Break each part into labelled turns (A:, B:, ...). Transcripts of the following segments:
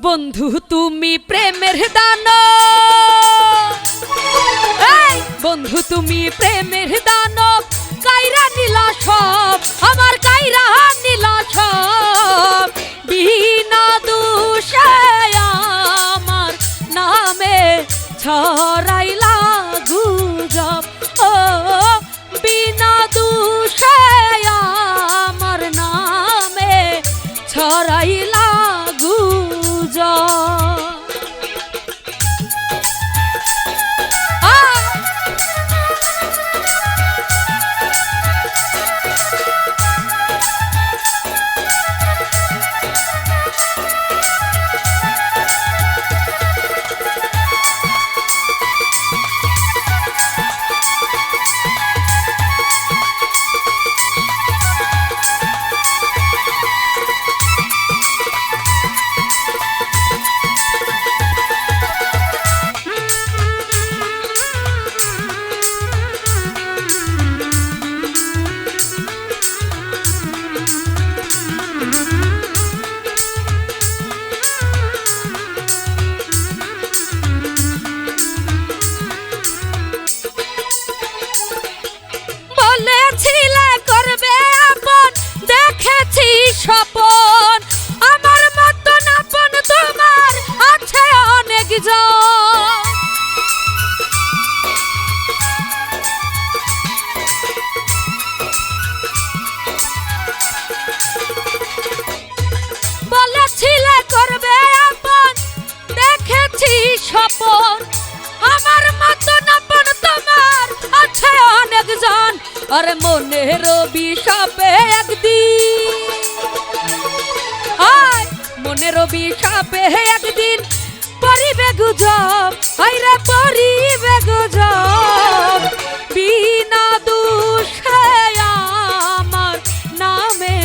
A: বন্ধু তুমি প্রেমের দানো, এই বন্ধু তুমি প্রেমের দানো, কাইরা নিলা সব আমার কাইরা নিলা সব, বিনা দোষে আমার নামে ছড়াইলা গুজব। ও বিনা দোষে আমার নামে ছড়াইলা গুজব। স্বপন আমার মতন আপন তোমার আছে অনেক জন, বলেছিলে করবে আপন দেখেছি স্বপন আমার মতন আপন তোমার আছে অনেক জন। আর মনের অভিশাপে একদিন, মনের অভিশাপে একদিন পরিবে গুজব, আইরে পরিবে গুজব, বিনা দোষে আমার নামে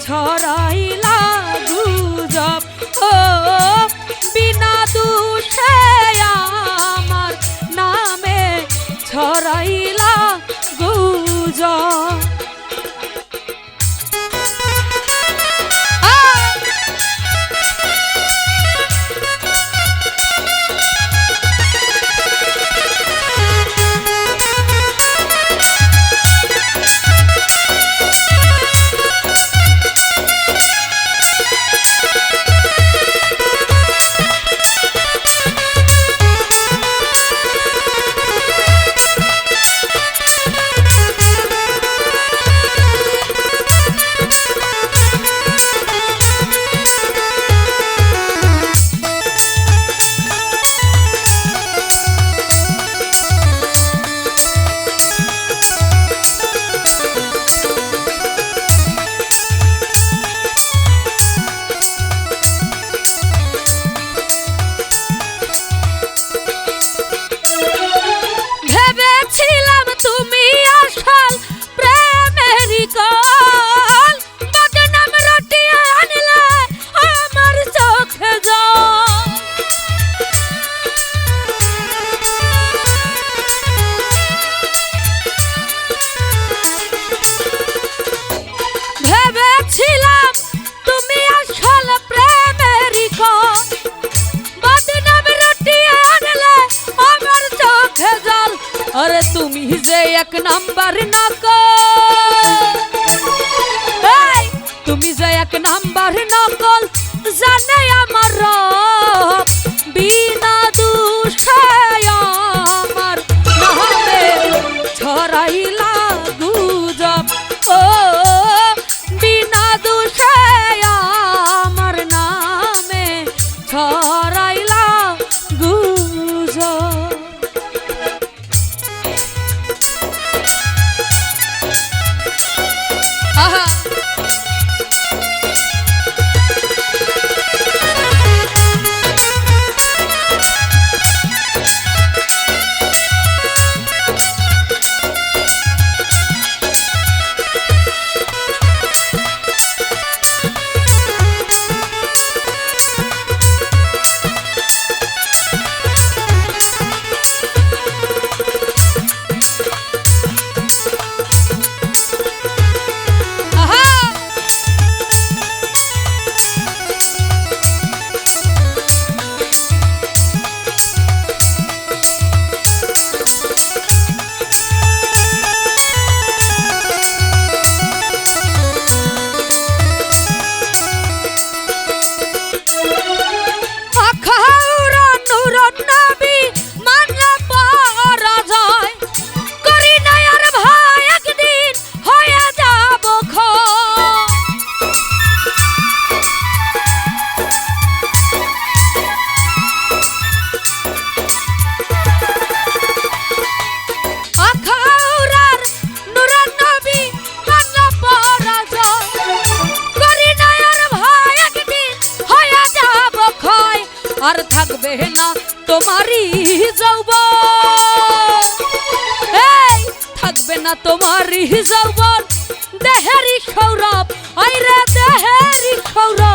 A: ছড়াইলা গুজব। ও বিনা দোষে আমার নামে ছড়াইলা গুজব। আর থাকবে না তোমারই যৌবন, এই থাকবে না তোমারই যৌবন, দেহেরই সৌরভ, আইরে দেহেরই সৌরভ।